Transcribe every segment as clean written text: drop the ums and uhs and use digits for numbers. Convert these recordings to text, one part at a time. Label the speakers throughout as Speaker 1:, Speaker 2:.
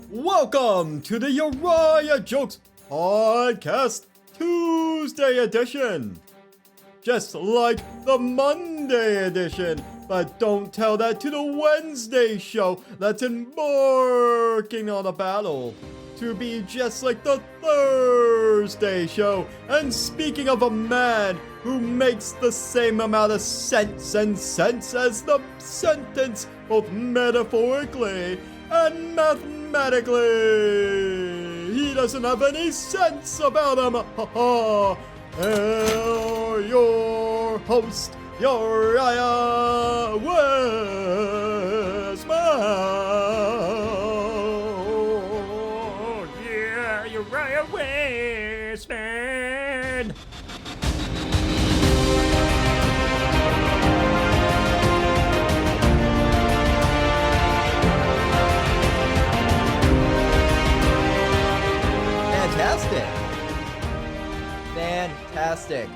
Speaker 1: Welcome to the Uriah Jokes Podcast Tuesday edition. Just like the Monday edition, but don't tell that to the Wednesday show that's embarking on a battle to be just like the Thursday show. And speaking of a man who makes the same amount of sense and sense as the sentence, both metaphorically and mathematically, he doesn't have any sense about him. Your host, Uriah Wesman.
Speaker 2: Yeah, Uriah Wesman.
Speaker 1: Fantastic.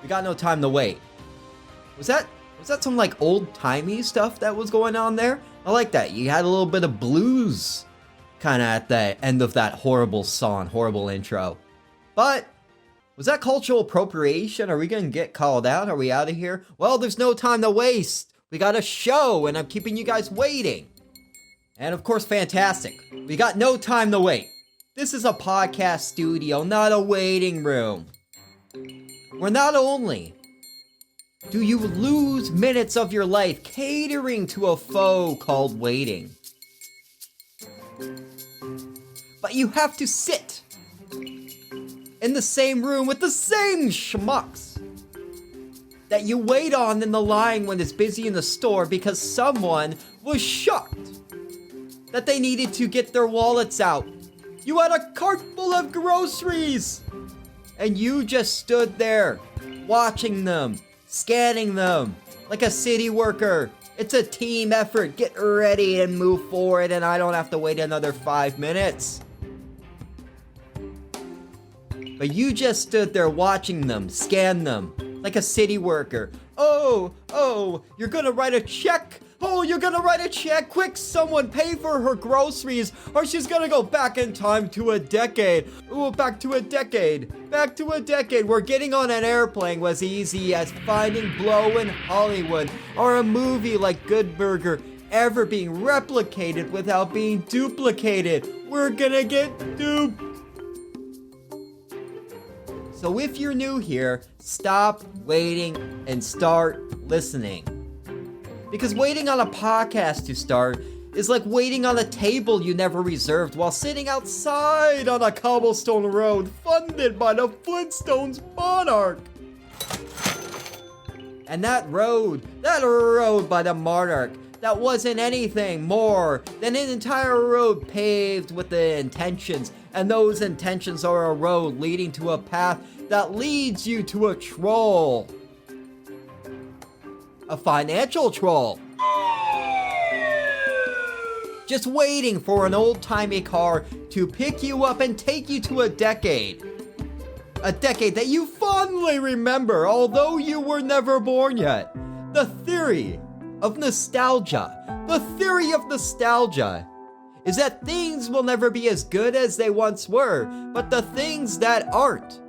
Speaker 1: We got no time to wait. Was that some like old-timey stuff that was going on there? I like that. You had a little bit of blues kind of at the end of that horrible song, horrible intro. But was that cultural appropriation? Are we going to get called out? Are we out of here? Well, there's no time to waste. We got a show and I'm keeping you guys waiting. And of course, fantastic. We got no time to wait. This is a podcast studio, not a waiting room. Where not only do you lose minutes of your life catering to a foe called waiting, but you have to sit in the same room with the same schmucks that you wait on in the line when it's busy in the store because someone was shocked that they needed to get their wallets out. You had a cart full of groceries, and you just stood there, watching them, scanning them, like a city worker. It's a team effort. Get ready and move forward, and I don't have to wait another 5 minutes. But you just stood there watching them, scan them, like a city worker. Oh, you're gonna write a check? Oh, you're gonna write a check? Quick, someone pay for her groceries, or she's gonna go back in time to a decade. Ooh, back to a decade. Where getting on an airplane was easy as finding blow in Hollywood, or a movie like Good Burger ever being replicated without being duplicated. We're gonna get duped. So if you're new here, stop waiting and start listening. Because waiting on a podcast to start is like waiting on a table you never reserved while sitting outside on a cobblestone road funded by the Flintstones Monarch. And that road by the Monarch, that wasn't anything more than an entire road paved with the intentions. And those intentions are a road leading to a path that leads you to a troll. A financial troll. Just waiting for an old-timey car to pick you up and take you to a decade. A decade that you fondly remember, although you were never born yet. The theory of nostalgia is that things will never be as good as they once were, but the things that aren't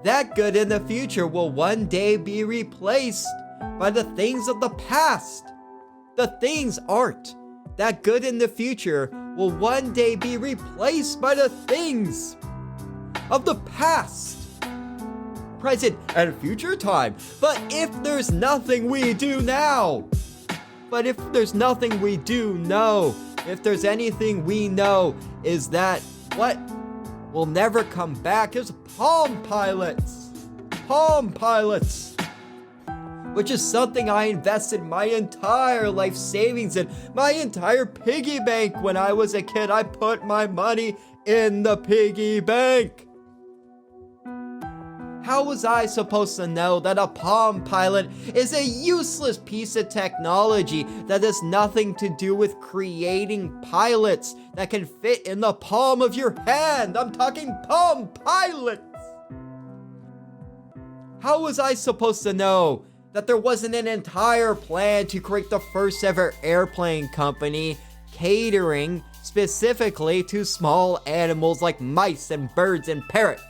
Speaker 1: that good in the future will one day be replaced by the things of the past. The things aren't that good in the future will one day be replaced by the things of the past, present, and future time. But if there's nothing we do now, if there's anything we know is that what will never come back is Palm Pilots, which is something I invested my entire life savings in, my entire piggy bank. When I was a kid, I put my money in the piggy bank. How was I supposed to know that a Palm Pilot is a useless piece of technology that has nothing to do with creating pilots that can fit in the palm of your hand? I'm talking Palm Pilots. How was I supposed to know that there wasn't an entire plan to create the first ever airplane company catering specifically to small animals like mice and birds and parrots.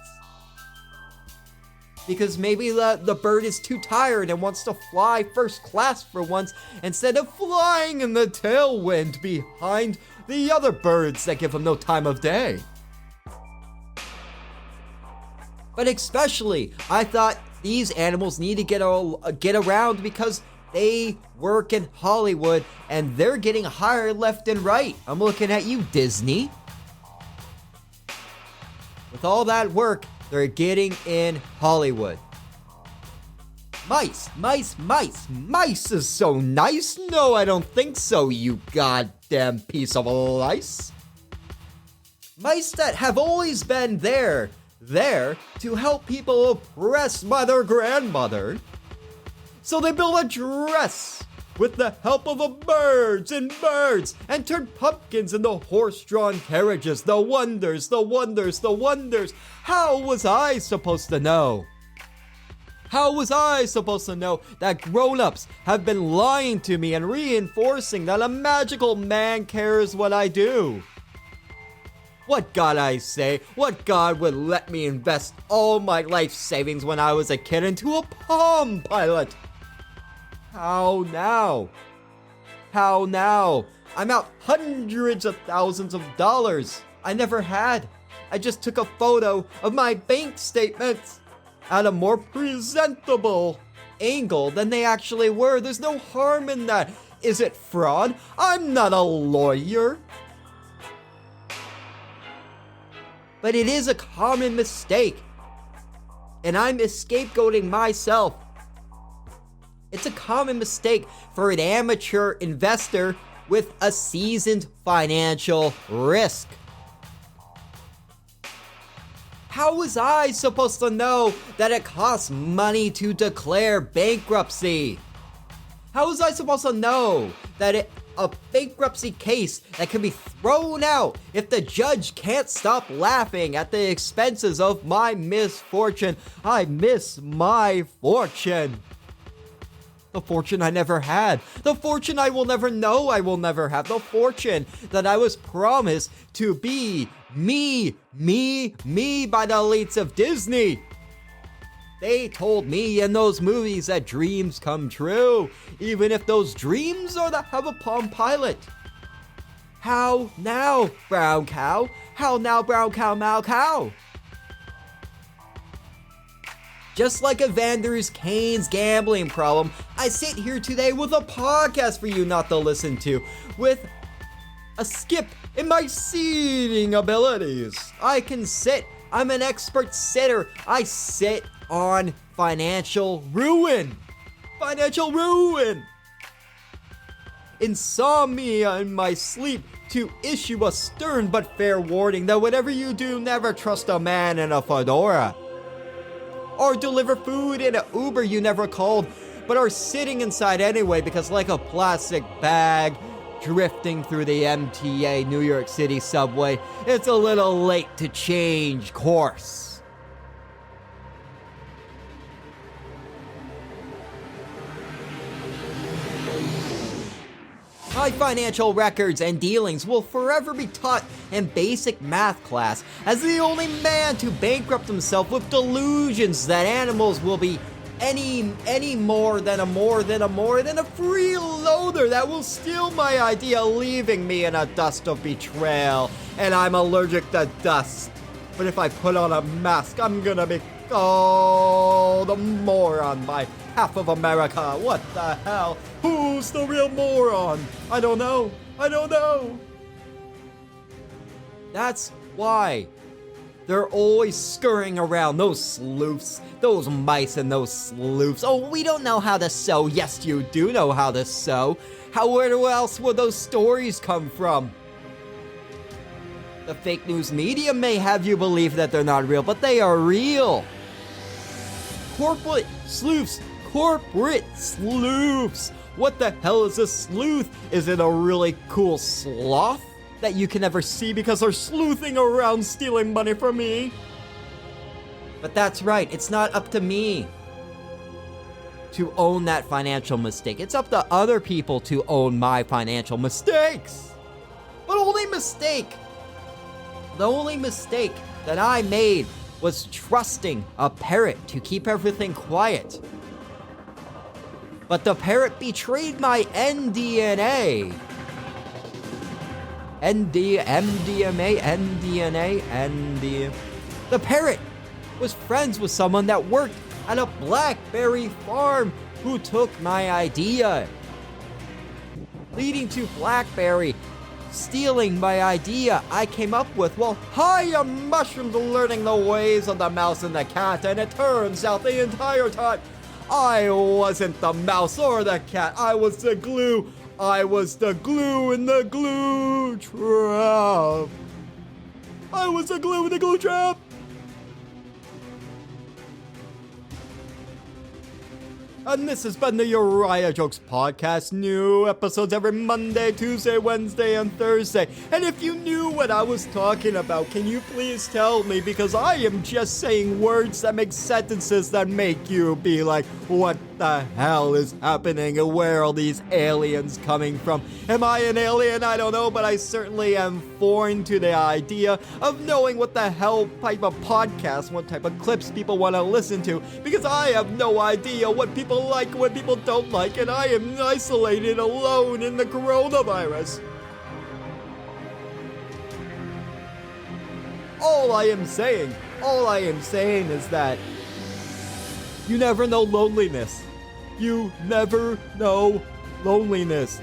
Speaker 1: Because maybe the bird is too tired and wants to fly first class for once instead of flying in the tailwind behind the other birds that give him no time of day. But especially, I thought these animals need to get around because they work in Hollywood and they're getting hired left and right. I'm looking at you, Disney. With all that work, they're getting in Hollywood. Mice, mice, mice. Mice is so nice. No, I don't think so, you goddamn piece of lice. Mice that have always been there to help people oppressed by their grandmother. So they build a dress with the help of birds and turn pumpkins into horse-drawn carriages. The wonders, the wonders, the wonders. How was I supposed to know? How was I supposed to know that grown-ups have been lying to me and reinforcing that a magical man cares what I do? What god, I say? What god would let me invest all my life savings when I was a kid into a Palm Pilot? How now? How now? I'm out hundreds of thousands of dollars I never had. I just took a photo of my bank statements at a more presentable angle than they actually were. There's no harm in that. Is it fraud? I'm not a lawyer. But it is a common mistake. And I'm scapegoating myself. It's a common mistake for an amateur investor with a seasoned financial risk. How was I supposed to know that it costs money to declare bankruptcy? How was I supposed to know that a bankruptcy case that can be thrown out if the judge can't stop laughing at the expenses of my misfortune? I miss my fortune. The fortune I never had. The fortune I will never know I will never have. The fortune that I was promised to be me by the elites of Disney. They told me in those movies that dreams come true, even if those dreams are to have a Palm Pilot. How now, brown cow? How now, brown cow, Mao cow? Just like Evander Kane's gambling problem, I sit here today with a podcast for you not to listen to, with a skip in my seating abilities. I can sit. I'm an expert sitter. I sit on financial ruin. Financial ruin. Insomnia in my sleep to issue a stern but fair warning that whatever you do, never trust a man in a fedora. Or deliver food in an Uber you never called, but are sitting inside anyway because like a plastic bag drifting through the MTA New York City subway, it's a little late to change course. My financial records and dealings will forever be taught in basic math class as the only man to bankrupt himself with delusions that animals will be any more than a freeloader that will steal my idea, leaving me in a dust of betrayal. And I'm allergic to dust. But if I put on a mask, I'm gonna be called a moron by half of America. What the hell? Who's the real moron? I don't know. That's why they're always scurrying around, those sleuths, those mice and those sleuths. Oh, we don't know how to sew. Yes, you do know how to sew. Where else would those stories come from? The fake news media may have you believe that they're not real, but they are real. Corporate sleuths. What the hell is a sleuth? Is it a really cool sloth that you can never see because they're sleuthing around stealing money from me? But that's right, it's not up to me to own that financial mistake. It's up to other people to own my financial mistakes. But the only mistake that I made was trusting a parrot to keep everything quiet. But the parrot betrayed my NDNA. The parrot was friends with someone that worked at a Blackberry farm who took my idea, leading to Blackberry stealing my idea I came up with. Well, hiya mushrooms learning the ways of the mouse and the cat, and it turns out the entire time I wasn't the mouse or the cat. I was the glue. I was the glue in the glue trap. I was the glue in the glue trap. And this has been the Uriah Jokes Podcast. New episodes every Monday, Tuesday, Wednesday, and Thursday. And if you knew what I was talking about, can you please tell me? Because I am just saying words that make sentences that make you be like, what the hell is happening? And where are these aliens coming from? Am I an alien? I don't know, but I certainly am foreign to the idea of knowing what the hell type of podcast, what type of clips people want to listen to, because I have no idea what people like and what people don't like, and I am isolated alone in the coronavirus. All I am saying is that you never know loneliness. You never know loneliness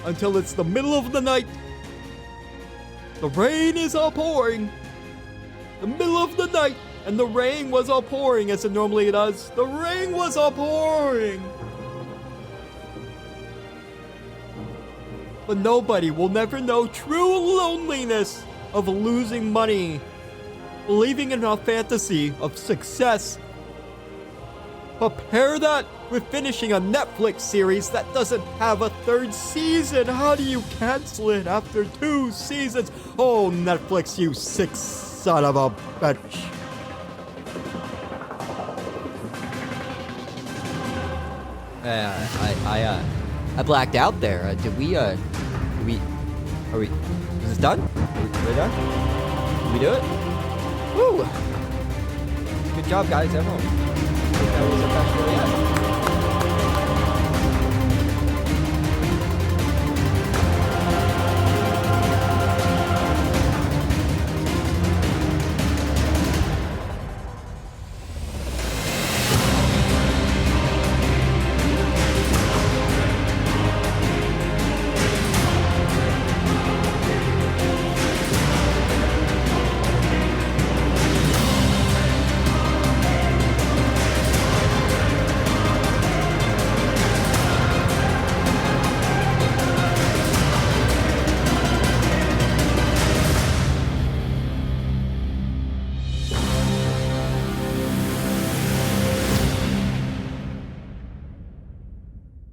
Speaker 1: until it's the middle of the night. The rain is all pouring. The middle of the night, and the rain was all pouring as it normally does. The rain was all pouring. But nobody will never know true loneliness of losing money, believing in a fantasy of success. Compare that with finishing a Netflix series that doesn't have a third season. How do you cancel it after 2 seasons? Oh, Netflix, you sick son of a bitch. I blacked out there. Are we, is this done? Are we done? Did we do it? Woo! Good job, guys, everyone. That was the best really yet.